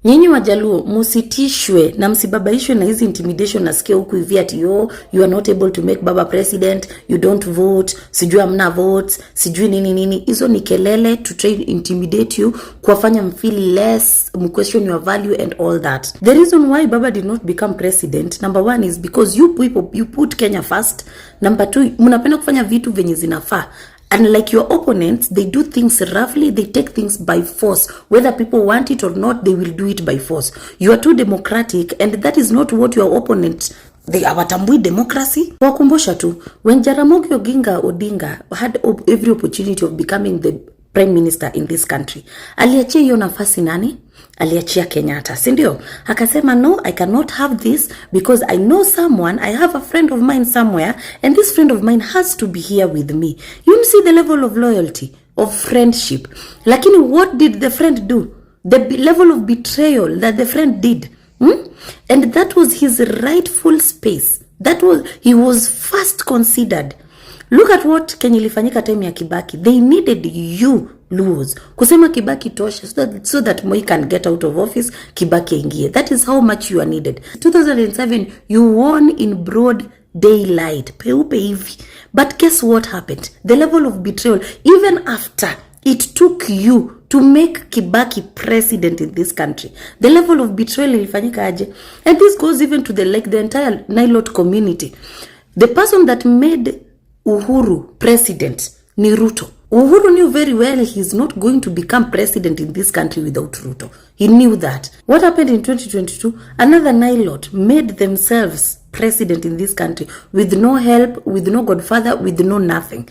Nyinyi Wajaluo musitishwe na msibabaishwe na hizi intimidation nasikia huku hivi ati you are not able to make baba president, you don't vote, sijui amna votes, sijui nini. Hizo ni kelele to try to intimidate you, kuwafanya mfeel less, question your value and all that. The reason why baba did not become president, number one is because you people, you put Kenya first. Number two, mnapenda kufanya vitu venye zinafaa. And like your opponents, they do things roughly, they take things by force. Whether people want it or not, they will do it by force. You are too democratic, and that is not what your opponents, they awatambui democracy. Wakumbusha tu, when Jaramogi Oginga Odinga had every opportunity of becoming the prime minister in this country, aliachia hiyo nafasi nani? Aliachia Kenyatta, si ndio? Akasema no, I cannot have this because I know someone, I have a friend of mine somewhere, and this friend of mine has to be here with me. You see the level of loyalty, of friendship. Lakini what did the friend do? The level of betrayal that the friend did. And that was his rightful space. He was first considered. Look at what Kenya ilifanyika time ya Kibaki. They needed you, Luos, kusema Kibaki tosha so that Moi can get out of office, Kibaki ingie. That is how much you are needed. 2007, you won in broad daylight. Peupe hivi. But guess what happened? The level of betrayal, even after it took you to make Kibaki president in this country, the level of betrayal ilifanyika aje. And this goes even to the entire Nilot community. The person that made Uhuru president ni Ruto. Uhuru knew very well he's not going to become president in this country without Ruto. He knew that. What happened in 2022? Another Nilot made themselves president in this country with no help, with no godfather, with no nothing.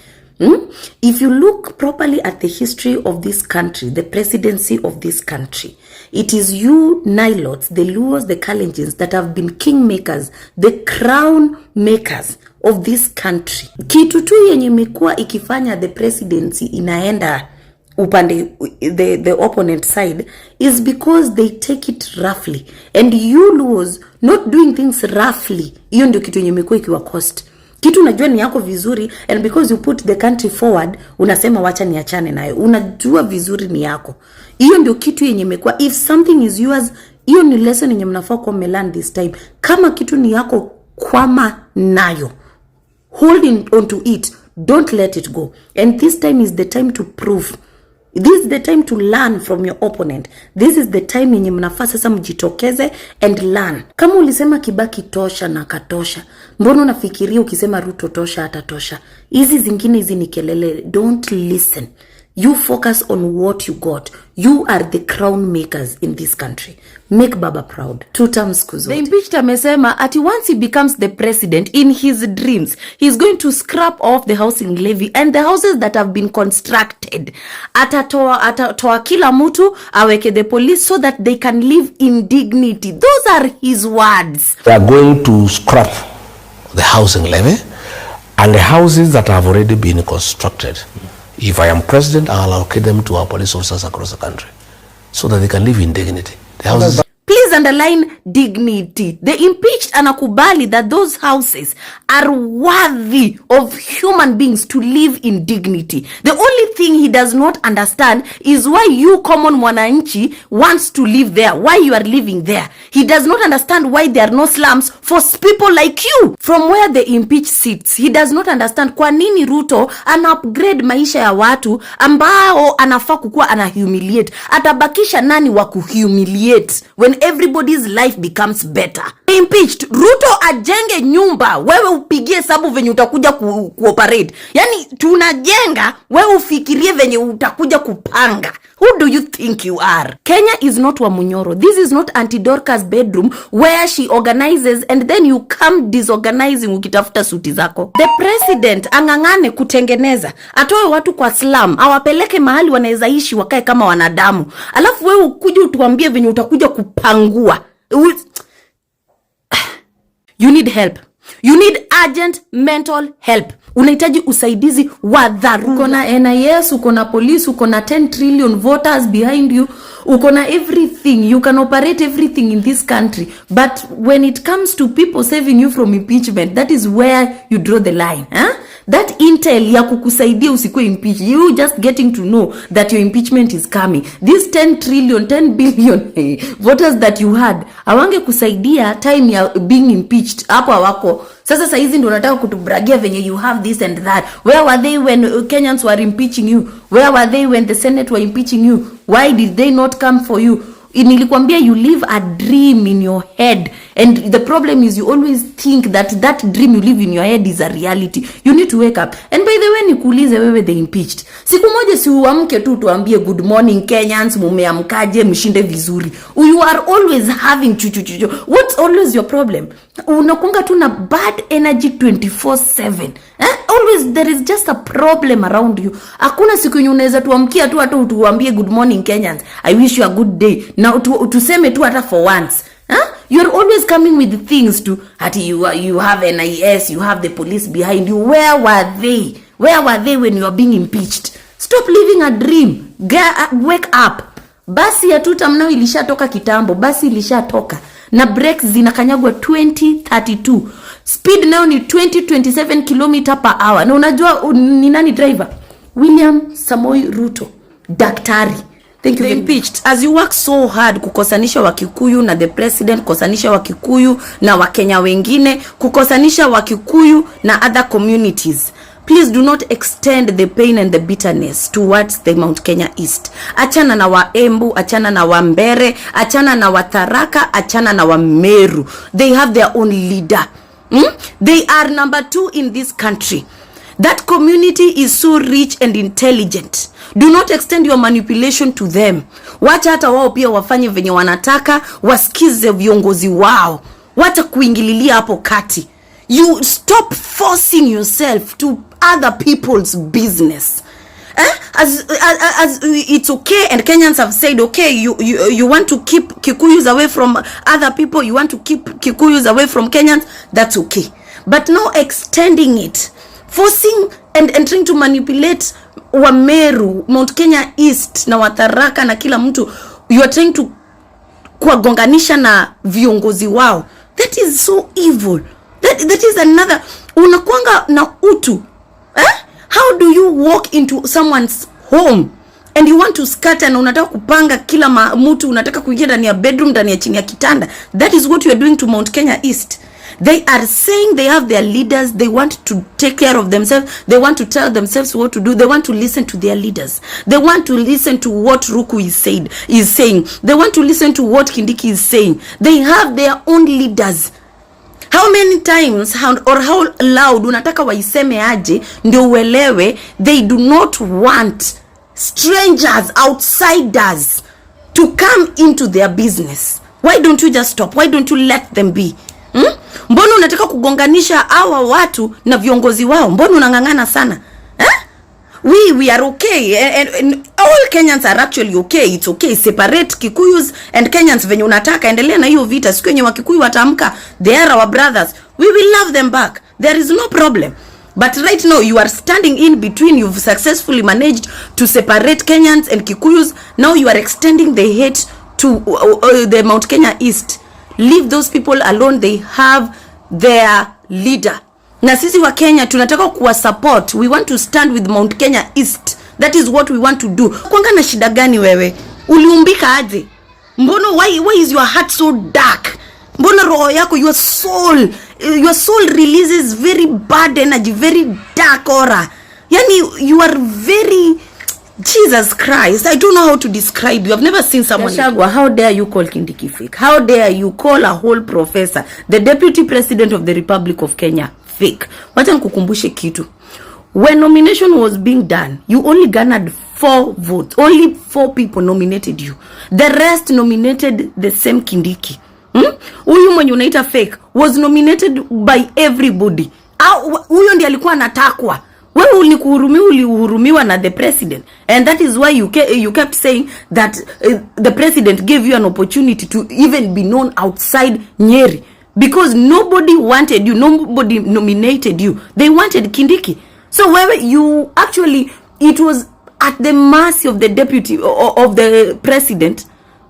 If you look properly at the history of this country, the presidency of this country, it is you Nilots, the Luos, the Kalenjins that have been kingmakers, the crown makers of this country. Kitu tu yenye imekuwa ikifanya the presidency inaenda upande the opponent side is because they take it roughly. And you Luos not doing things roughly, hiyo ndio kitu yenye imekuwa ikiwa cost. Kitu unajua ni yako vizuri, and because you put the country forward, unasema wacha niachane nayo. Unajua vizuri ni yako. Hiyo ndio kitu yenye imekuwa, if something is yours, hiyo ni lesson yenye mnafaa kwa melan this time. Kama kitu ni yako, kwama nayo. Holding on to it, don't let it go. And this time is the time to prove. This is the time to learn from your opponent. This is the time yenye mnafaa sasa mjitokeze and learn. Kama ulisema Kibaki tosha na katosha, mbona unafikiria ukisema Ruto tosha atatosha? Hizi zingine hizi ni kelele. Don't listen. You focus on what you got. You are the crown makers in this country. Make Baba proud. 2 terms kuzote. The impeached amesema ati once he becomes the president, in his dreams, he's going to scrap off the housing levy and the houses that have been constructed. Atatoa kila mtu, aweke the police so that they can live in dignity. Those are his words. They are going to scrap the housing levy and the houses that have already been constructed. If I am president, I'll allocate them to our police officers across the country so that they can live in dignity. The houses. Please underline dignity. The impeached anakubali that those houses are worthy of human beings to live in dignity. The only thing he does not understand is why you common mwananchi wants to live there, why you are living there. He does not understand why there are no slums for people like you. From where the impeached sits, he does not understand kwa nini Ruto ana upgrade maisha ya watu ambao anafaa kukua ana humiliate. Atabakisha nani wa kuhumiliate when everybody's life becomes better? Impeached. Ruto ajenge nyumba, wewe upigie sabu venye utakuja kuoperate. Yani tunajenga, wewe ufikirie venye utakuja kupanga. Who do you think you are? Kenya is not wa Munyoro. This is not Auntie Dorcas bedroom where she organizes and then you come disorganizing ukitafuta suti zako. The president angangane kutengeneza, atoe watu kwa slum, awapeleke mahali wanaweza ishi wakae kama wanadamu. Alafu wewe ukuje utuambie venye utakuja kupangua. You need help. You need urgent mental help. Unahitaji usaidizi wa dharura. Uko na NIS, uko na police, uko na 10 trillion voters behind you. Uko na everything. You can operate everything in this country. But when it comes to people saving you from impeachment, that is where you draw the line. That intel ya kukusaidia usikue impeached. You just getting to know that your impeachment is coming. This 10 trillion, 10 billion voters that you had, awange kusaidia time ya being impeached. Hapo hawako. Sasa hizi ndio unataka kutubragia venye you have this and that. Where were they when Kenyans were impeaching you? Where were they when the Senate were impeaching you? Why did they not come for you? Nilikwambia you live a dream in your head, and the problem is you always think that dream you live in your head is a reality. You need to wake up. And by the way, nikuulize wewe, they impeached. Siku moja si uamke tu tuambie good morning Kenyans, mumeamkaje, mshinde vizuri. You are always having chuchu. What's always your problem? Unakunga tu na bad energy 24/7. Always there is just a problem around you. Hakuna siku yenye unaweza tuamkia tu hata tuambie good morning Kenyans, I wish you a good day. Now tuseme tu hata for once. You're always coming with things to you have NIS, you have the police behind you. Where were they? Where were they when you are being impeached? Stop living a dream. Wake up. Basi ya tuta mnao ilishatoka kitambo. Basi ilishatoka. Na brakes zinakanyagwa 2032. Speed nayo ni 20-27 km/h. Na unajua ni nani driver? William Samoei Ruto, daktari. Thank you. Impeached as you work so hard kukosanisha Wakikuyu na the president, kukosanisha Wakikuyu na Wakenya wengine, kukosanisha Wakikuyu na other communities. Please do not extend the pain and the bitterness towards the Mount Kenya East. Achana na Waembu, achana na Wambere, achana na Watharaka, achana na Wameru. They have their own leader. They are number 2 in this country. That community is so rich and intelligent. Do not extend your manipulation to them. Wacha hata wao pia wafanye venye wanataka, wasikize viongozi wao. Wacha kuingililia hapo kati. You stop forcing yourself to other people's business. As it's okay, and Kenyans have said, okay, you want to keep Kikuyus away from other people, you want to keep Kikuyus away from Kenyans, that's okay. But now extending it, forcing and trying to manipulate Wameru, Mount Kenya East na Watharaka na kila mtu, you are trying to kuwagonganisha na viongozi wao. That is so evil. That is another. Unakuanga na utu. How do you walk into someone's home and you want to scatter na unataka kupanga kila mtu, unataka kuingia ndani ya bedroom, ndani ya chini ya kitanda? That is what you are doing to Mount Kenya East. They are saying they have their leaders. They want to take care of themselves. They want to tell themselves what to do. They want to listen to their leaders. They want to listen to what Ruku is saying. They want to listen to what Kindiki is saying. They have their own leaders. How many times or how loud unataka waiseme aje ndio uelewe they do not want strangers, outsiders to come into their business? Why don't you just stop? Why don't you let them be? Mbona unataka kugonganisha hawa watu na viongozi wao? Mbona unangangana sana? We are okay, and all Kenyans are actually okay. It's okay. Separate Kikuyus and Kenyans venye unataka. Endelea na hiyo vita. Siku yenye Wakikuyu wataamka, they are our brothers. We will love them back. There is no problem. But right now you are standing in between. You've successfully managed to separate Kenyans and Kikuyus. Now you are extending the hate to the Mount Kenya East. Leave those people alone. They have their leader. Na sisi wa Kenya tunataka kuwa support. We want to stand with Mount Kenya East. That is what we want to do. Kwanga na shida gani wewe? Uliumbika aje? Mbona why is your heart so dark? Mbona roho yako, your soul releases very bad energy, very dark aura. Yani you are very, Jesus Christ, I don't know how to describe you. I've never seen someone. Shagwa, how dare you call Kindiki fake? How dare you call a whole professor, the deputy president of the Republic of Kenya, fake? Wacha nikukumbushe kitu. When nomination was being done, you only garnered 4 votes. Only 4 people nominated you. The rest nominated the same Kindiki. Huyu mwenye unaita fake was nominated by everybody. Huyo ndiye alikuwa anatakwa. Wewe ulihurumiwa na the president, and that is why you kept saying that the president gave you an opportunity to even be known outside Nyeri, because nobody wanted you, nobody nominated you. They wanted Kindiki. So where you actually, it was at the mercy of the deputy of the president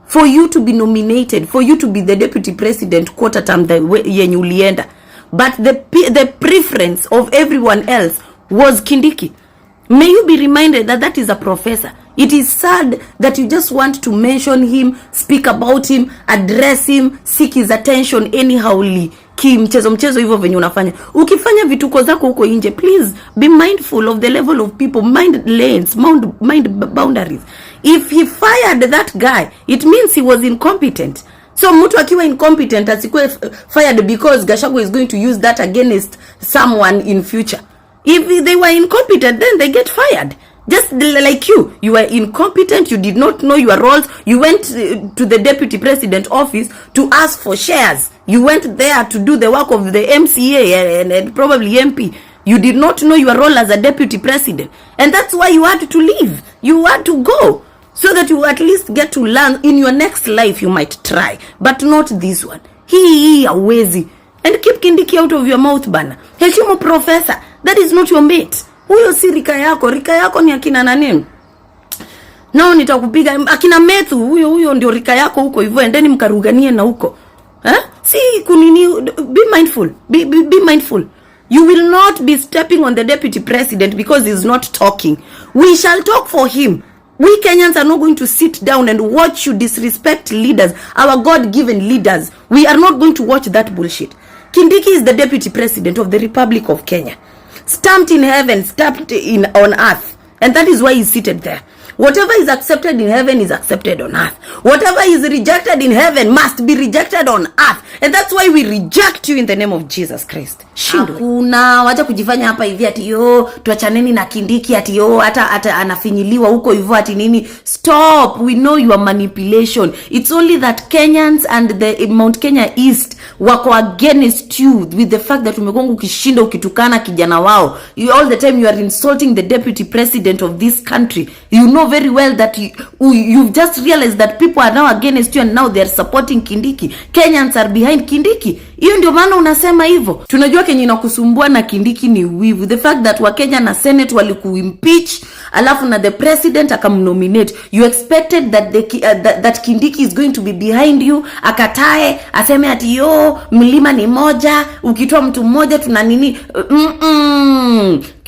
for you to be nominated, for you to be the deputy president quarter term yenye ulienda. But the preference of everyone else was Kindiki. May you be reminded that that is a professor. It is sad that you just want to mention him, speak about him, address him, seek his attention anyhowly. Mchezo hivyo venye unafanya. Ukifanya vituko zako huko nje, please be mindful of the level of people, mind lanes, mind boundaries. If he fired that guy, it means he was incompetent. So mtu akiwa incompetent asikuwe fired because Gachagua is going to use that against someone in future. If they were incompetent, then they get fired. Just like you were incompetent, you did not know your roles. You went to the deputy president office to ask for shares. You went there to do the work of the MCA and probably MP. You did not know your role as a deputy president. And that's why you had to leave. You had to go. So that you at least get to learn. In your next life, you might try. But not this one. He hawezi. And keep Kindiki out of your mouth, bana. Heshimu professor. That is not your mate. Huyo si rika yako. Rika yako ni akina nani? Nao nitakupiga. Akina Methu. Huyo ndio rika yako huko hivyo. Endeni mkaruganie na huko. Si kunini. Be mindful. Be mindful. You will not be stepping on the deputy president because he's not talking. We shall talk for him. We Kenyans are not going to sit down and watch you disrespect leaders, our God-given leaders. We are not going to watch that bullshit. Kindiki is the deputy president of the Republic of Kenya. Stamped in heaven, stamped on earth. And that is why he's seated there. Whatever is accepted in heaven is accepted on earth. Whatever is rejected in heaven must be rejected on earth. And that's why we reject you in the name of Jesus Christ. Hakuna wacha kujifanya hapa hivi ati tuachaneni na Kindiki ati hata anafinyiliwa huko hivyo ati nini. Stop. We know your manipulation. It's only that Kenyans and the Mount Kenya East wako against you with the fact that umegonga ukishinda ukitukana kijana wao. All the time you are insulting the deputy president of this country. You know very well that you've just realized that people are now against you and now they are supporting Kindiki. Kenyans are behind Kindiki. Hiyo ndio maana unasema hivyo. Tunajua Kenya inakusumbua na Kindiki ni wivu. The fact that Wakenya na Senate walikuimpeach alafu na the president akamnominate. You expected that that Kindiki is going to be behind you. Akatae, aseme ati mlima ni moja, ukitoa mtu mmoja tuna nini.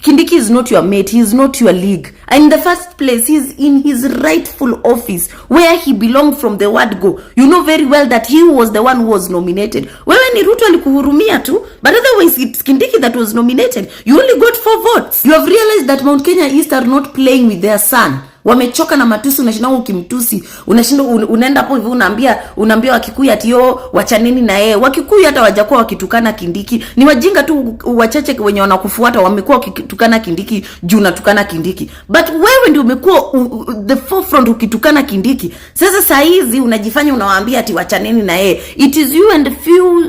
Kindiki is not your mate. He is not your league. And in the first place, he's in his rightful office where he belonged from the word go. You know very well that he was the one who was nominated. Wewe ni Ruto alikuhurumia tu, but otherwise it's Kindiki that was nominated. You only got 4 votes. You have realized that Mount Kenya East are not playing with their son. Wamechoka na matusi, unashinda ukimtusi, unashinda unaenda hapo hivyo unaambia Wakikuyu ati wachaneni na yeye. Wakikuyu hata wajakuwa wakitukana Kindiki. Ni wajinga tu wachache wenye wanakufuata wamekuwa wakitukana Kindiki juu natukana Kindiki. But wewe ndio umekuwa the forefront ukitukana Kindiki. Sasa saa hizi unajifanya unawaambia ati wachaneni na yeye. It is you and few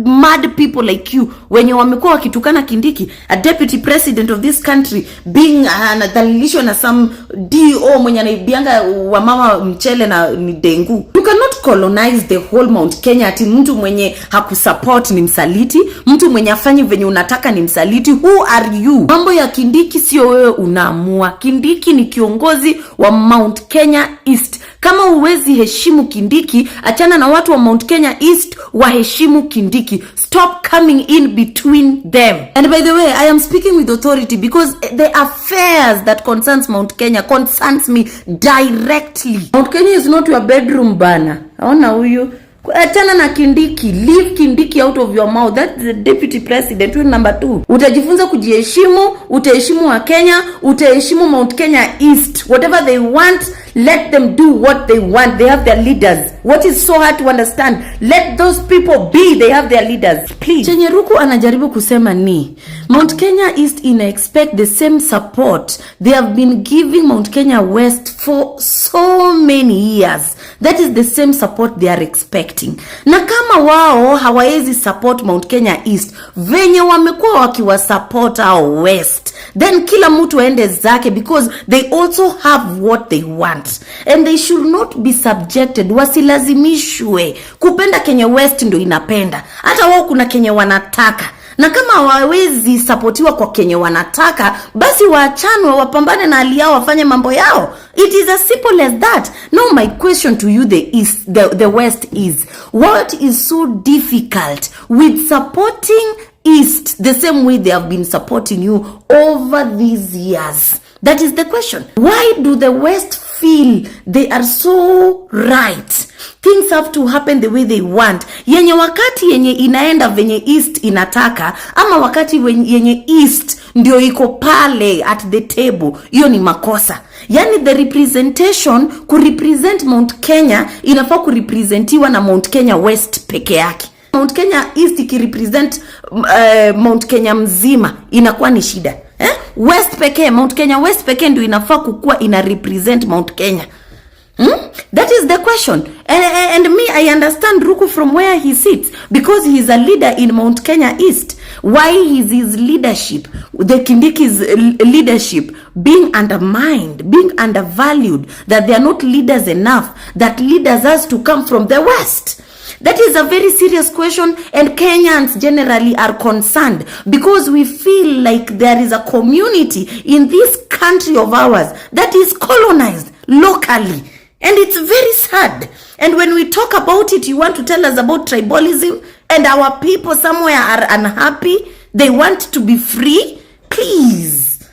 mad people like you wenye wamekuwa wakitukana Kindiki, a deputy president of this country being anadhalilishwa na some DO mwenye anaibianga wa mama mchele na ni dengu. You cannot colonize the whole Mount Kenya ati mtu mwenye hakusupport ni msaliti, mtu mwenye afanyi venye unataka ni msaliti. Who are you? Mambo ya Kindiki sio wewe unaamua. Kindiki ni kiongozi wa Mount Kenya East. Kama uwezi heshimu Kindiki, achana na watu wa Mount Kenya East waheshimu Kindiki. Stop coming in between them. And by the way, I am speaking with authority because the affairs that concerns Mount Kenya concerns me directly. Mount Kenya is not your bedroom bana. Aona huyu. Achana na Kindiki. Leave Kindiki out of your mouth. That's the deputy president. Number 2. Utajifunza kujiheshimu, utaheshimu wa Kenya, utaheshimu Mount Kenya East. Whatever they want, let them do what they want. They have their leaders. What is so hard to understand? Let those people be. They have their leaders. Please. Chenye Ruku anajaribu kusema ni Mount Kenya East expect the same support they have been giving Mount Kenya West for so many years. That is the same support they are expecting. Na kama wao hawaezi support Mount Kenya East venye wamekuwa wakiwa support au West, then kila mtu aende zake because they also have what they want. And they should not be subjected. Wasilazimishwe. Kupenda Kenya West ndo inapenda. Hata wao kuna Kenya wanataka. Na kama hawawezi supportiwa kwa Kenya wanataka, basi waachanwe wapambane na hali yao wafanye mambo yao. It is as simple as that. Now my question to you the West is, what is so difficult with supporting East the same way they have been supporting you over these years? That is the question. Why do the West feel they are so right? Things have to happen the way they want. Yenye wakati yenye inaenda venye East inataka, ama wakati yenye East ndio iko pale at the table, hiyo ni makosa. Yani the representation, kurepresent Mount Kenya, inafaa kurepresentiwa na Mount Kenya West peke yake. Mount Kenya East ikirepresent Mount Kenya mzima inakuwa ni shida. West peke, Mount Kenya West peke ndio inafaa kukua ina represent Mount Kenya. That is the question. And me, I understand Ruto from where he sits, because he is a leader in Mount Kenya East. Why is his leadership, the Kindiki's leadership, being undermined, being undervalued, that they are not leaders enough, that leaders has to come from the West? That is a very serious question, and Kenyans generally are concerned because we feel like there is a community in this country of ours that is colonized locally. And it's very sad. And when we talk about it, you want to tell us about tribalism, and our people somewhere are unhappy. They want to be free. Please.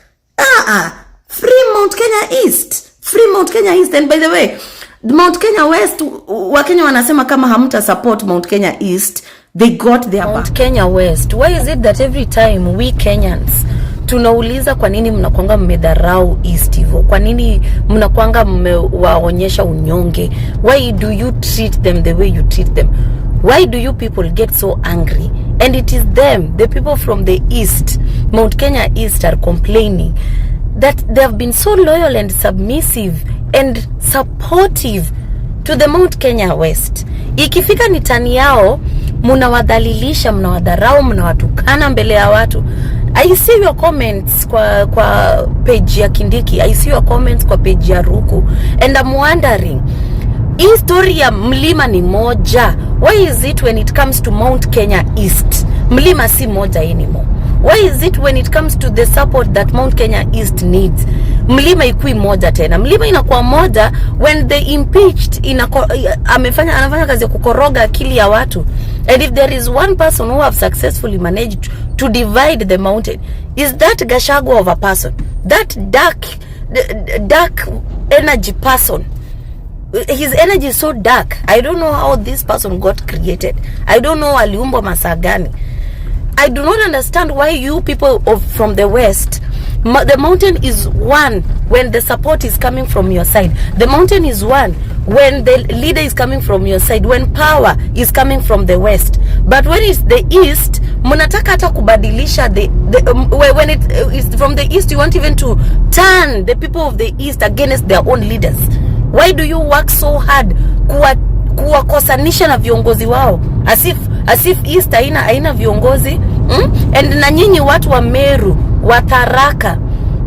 Free Mount Kenya East. Free Mount Kenya East. And by the way, Mount Kenya West, Wakenya wanasema kama hamuta support Mount Kenya East, they got their back. Mount Kenya West. Why is it that every time we Kenyans tunauliza kwa nini mnakuanga mmedharau East hivyo? Kwa nini mnakuanga mmewaonyesha unyonge? Why do you treat them the way you treat them? Why do you people get so angry? And it is them, the people from the East, Mount Kenya East, are complaining that they have been so loyal and submissive and supportive to the Mount Kenya West. Ikifika ni tani yao, mnawadhalilisha, mnawadharau, mnawatukana mbele ya watu. I see your comments kwa page ya Kindiki. I see your comments kwa page ya Ruto. And I'm wondering, hii story ya mlima ni moja. Why is it when it comes to Mount Kenya East, mlima si moja anymore? Why is it when it comes to the support that Mount Kenya East needs, mlima ikui moja tena? Mlima inakuwa moja when they impeached, anafanya kazi ya kukoroga akili ya watu. And if there is one person who have successfully managed to divide the mountain, is that Gachagua of a person, that dark energy person. His energy is so dark. I don't know how this person got created. I don't know aliumbwa masaa gani. I do not understand why you people from the West, the mountain is one when the support is coming from your side. The mountain is one when the leader is coming from your side, when power is coming from the West. But when it's the East, munataka hata kubadilisha when it is from the East, you want even to turn the people of the East against their own leaders. Why do you work so hard kuwakosanisha na viongozi wao, as if East haina viongozi? And na nyinyi watu wa Meru, wa Tharaka,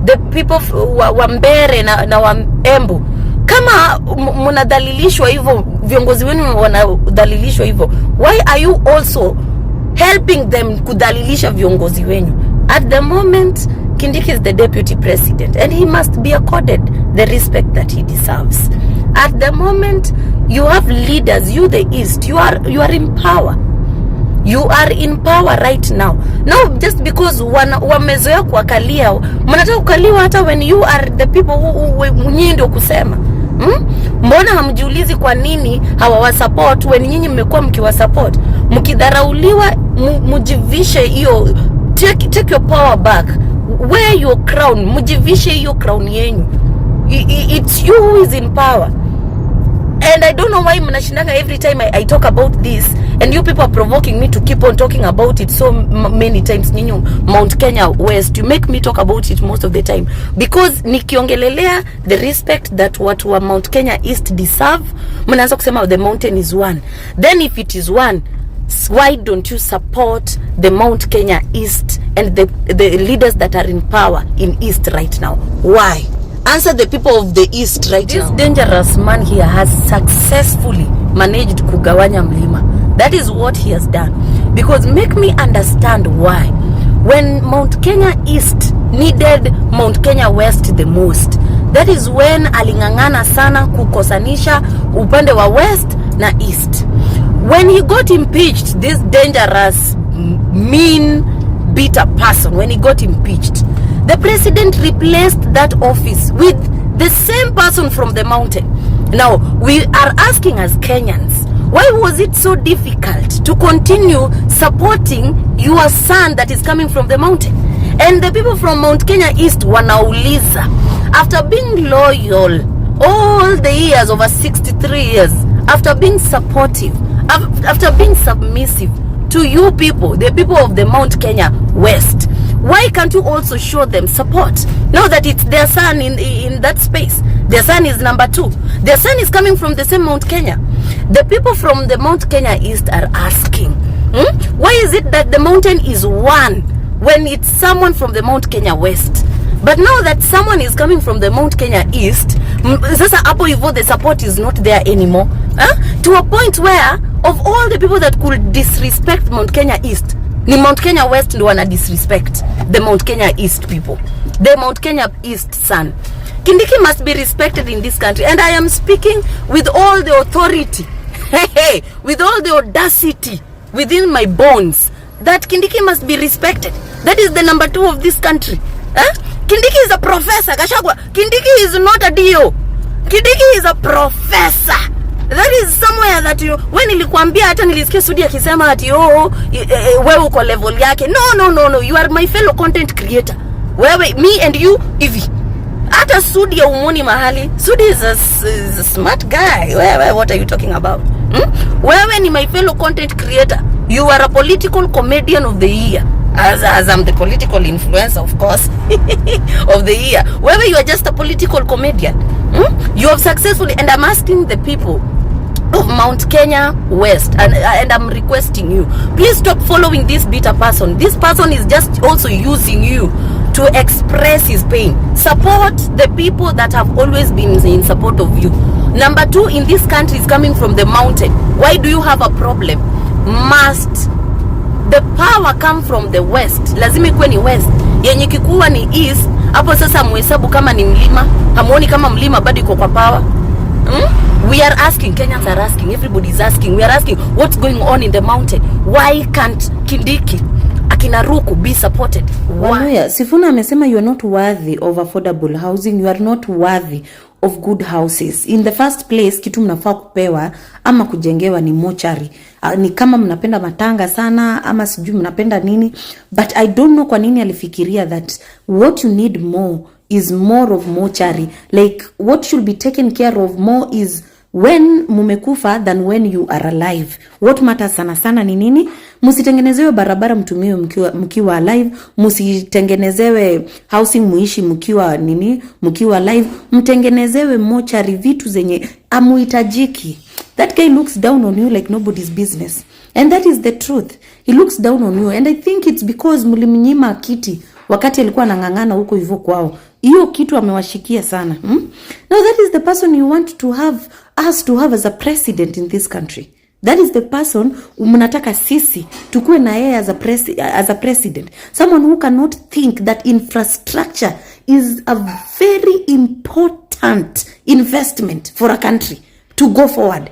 the people wa Mbere na wa Embu, kama mnadhalilishwa hivyo, viongozi wenu wanadhalilishwa hivyo, why are you also helping them kudhalilisha viongozi wenu? At the moment, Kindiki is the deputy president, and he must be accorded the respect that he deserves. At the moment, you have leaders, you the East, you are in power. You are in power right now. Now, just because wamezoea kuwakalia, mnataka kukaliwa hata when you are the people who nyinyi ndio kusema. Mbona hamjiulizi kwa nini hawawasupport when nyinyi mmekuwa mkiwasupport? Mkidharauliwa, mjivishe hiyo, take your power back. Wear your crown, mjivishe hiyo crown yenu. It's you who is in power. And I don't know why mnashindanga every time I talk about this, and you people are provoking me to keep on talking about it so many times. Ninyo Mount Kenya West, you make me talk about it most of the time, because nikiongelelea the respect that watu wa Mount Kenya East deserve, mnaanza kusema the mountain is one. Then if it is one, why don't you support the Mount Kenya East and the leaders that are in power in East right now? Why? Answer the people of the East right now. This dangerous man here has successfully managed kugawanya mlima. That is what he has done. Because make me understand why. When Mount Kenya East needed Mount Kenya West the most, that is when alingangana sana kukosanisha upande wa West na East. When he got impeached, this dangerous mean, bitter person when he got impeached. The president replaced that office with the same person from the mountain. Now, we are asking as Kenyans, why was it so difficult to continue supporting your son that is coming from the mountain? And the people from Mount Kenya East wanauliza, after being loyal all the years, over 63 years, after being supportive, after being submissive to you people, the people of the Mount Kenya West, why can't you also show them support? Now that it's their son in that space. Their son is number 2. Their son is coming from the same Mount Kenya. The people from the Mount Kenya East are asking, why is it that the mountain is one when it's someone from the Mount Kenya West? But now that someone is coming from the Mount Kenya East, sasa hapo hivyo the support is not there anymore. To a point where of all the people that could disrespect Mount Kenya East, ni Mount Kenya West ndo wana disrespect the Mount Kenya East people. The Mount Kenya East son. Kindiki must be respected in this country, and I am speaking with all the authority, with all the audacity within my bones, that Kindiki must be respected. That is the number 2 of this country. Kindiki is a professor. Gachagua, Kindiki is not a DO. Kindiki is a professor. That is somewhere that you, when nilikwambia hata nilisikia Sudi akisema ati wewe uko level yake. No, you are my fellow content creator. Wewe, me and you, hivi. Hata Sudi ya umoni mahali. Sudi is a smart guy. Wewe, what are you talking about? Wewe ni my fellow content creator. You are a political comedian of the year. As I'm the political influencer, of course, of the year. Wewe, you are just a political comedian. You have successfully, and I'm asking the people of Mount Kenya West, and I'm requesting you, please stop following this bitter person. This person is just also using you to express his pain. Support the people that have always been in support of you. Number 2 in this country is coming from the mountain. Why do you have a problem? Must the power come from the west? Lazima ikuwe ni west. Yenye kikuwa ni east, hapo sasa muhesabu kama ni mlima. Hamuoni kama mlima bado iko kwa power? We are asking, Kenyans are asking, everybody is asking, we are asking what's going on in the mountain. Why can't Kindiki, akina Ruku be supported? Why? Sifuna amesema you are not worthy of affordable housing, you are not worthy of good houses. In the first place, kitu mnafaa kupewa ama kujengewa ni mochari. Ni kama mnapenda matanga sana ama sijui mnapenda nini, but I don't know kwa nini alifikiria that what you need more is more of mochari. Like what should be taken care of more is when mumekufa than when you are alive. What matters sana sana ni nini? Musitengenezewe barabara mtumie mkiwa alive, musitengenezewe housing muishi mkiwa nini, mkiwa alive, mtengenezewe mochari, vitu zenye amuitajiki. That guy looks down on you like nobody's business, and that is the truth. He looks down on you, and I think it's because mlimnyima kiti wakati alikuwa anangangana huko hivyo kwao. Hiyo kitu amewashikia sana. Now that is the person you want to have, us to have as a president in this country. That is the person mnataka sisi tukue na yeye as a president. Someone who cannot think that infrastructure is a very important investment for a country to go forward.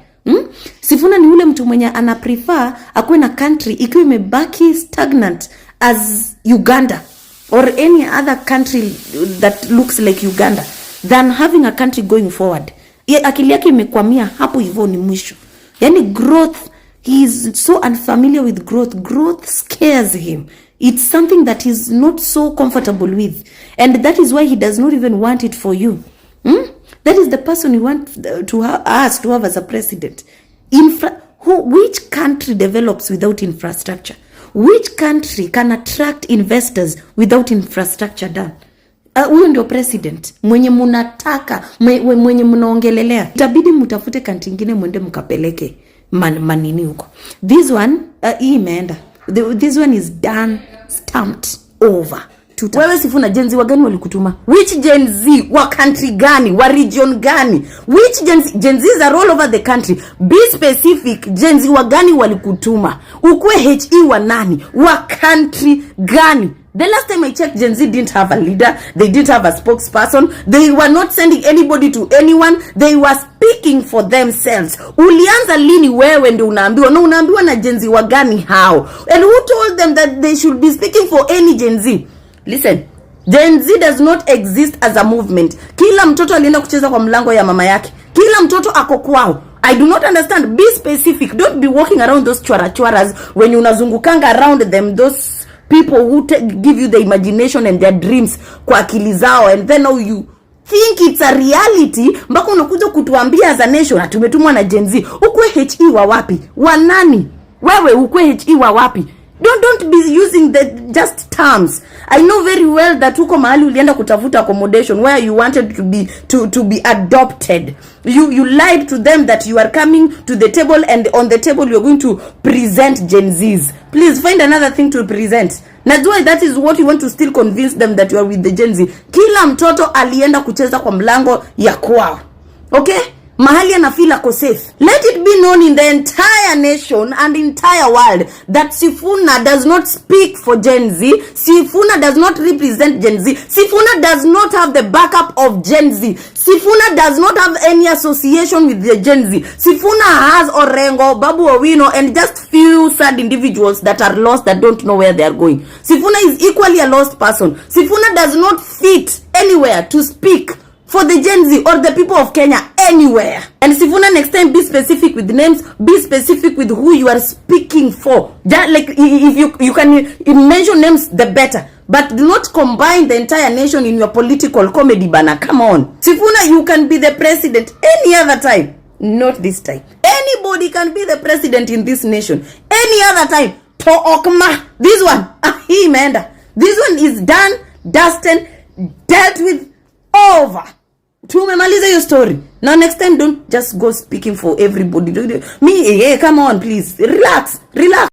Sifuna ni ule mtu mwenye ana prefer akuwe na country ikiwa imebaki stagnant as Uganda or any other country that looks like Uganda than having a country going forward. Akili yake imekwamia hapo hivyo ni mwisho. Yani growth, he is so unfamiliar with growth. Growth scares him. It's something that he's not so comfortable with, and that is why he does not even want it for you. That is the person you want to us to have as a president. Which country develops without infrastructure? Which country can attract investors without infrastructure done? Huyo ndio president mwenye munataka, mwenye munaongelelea. Itabidi mutafute country nyingine mwende mkapeleke manini huko. This one imeenda. This one is done, stamped over. Wewe Sifuna, Gen Z wa gani walikutuma? Which Gen Z wa country gani? Wa region gani? Which Gen Zs are all over the country. Be specific. Gen Z wa gani walikutuma? Ukue HE wa nani? Wa country gani? The last time I checked, Gen Z didn't have a leader. They didn't have a spokesperson. They were not sending anybody to anyone. They were speaking for themselves. Ulianza lini wewe ndio unaambiwa? No, unaambiwa na Gen Z wagani how? And who told them that they should be speaking for any Gen Z? Listen, Gen Z does not exist as a movement. Kila mtoto alienda kucheza kwa mlango ya mama yake. Kila mtoto ako kwao. I do not understand. Be specific. Don't be walking around those chwara-chwaras when unazungukanga around them, those people who give you the imagination and their dreams kwa akili zao, and then now you think it's a reality mpaka unakuja kutuambia as a nation tumetumwa na Gen Z. Ukwe HE wa wapi? Wa nani? Wewe ukwe HE wa wapi? Don't be using the just terms. I know very well that uko mahali ulienda kutafuta accommodation where you wanted to be adopted. You lied to them that you are coming to the table, and on the table you are going to present Gen Zs. Please find another thing to present. Najua that is what you want to still convince them that you are with the Gen Z. Kila mtoto alienda kucheza kwa mlango ya kwao. Okay? Mahali anafeel ako safe. Let it be known in the entire nation and entire world that Sifuna does not speak for Gen Z. Sifuna does not represent Gen Z. Sifuna does not have the backup of Gen Z. Sifuna does not have any association with the Gen Z. Sifuna has Orengo, Babu Owino, and just few sad individuals that are lost that don't know where they are going. Sifuna is equally a lost person. Sifuna does not fit anywhere to speak for the Gen Z or the people of Kenya anywhere. And Sifuna, next time, be specific with names, be specific with who you are speaking for. Just like if you can mention names, the better. But do not combine the entire nation in your political comedy banner. Come on. Sifuna, you can be the president any other time. Not this time. Anybody can be the president in this nation. Any other time. To Okma. This one. He menda. This one is done, dusted, dealt with, over. Tumemaliza your story. Now next time, don't just go speaking for everybody. Me, come on, please. Relax.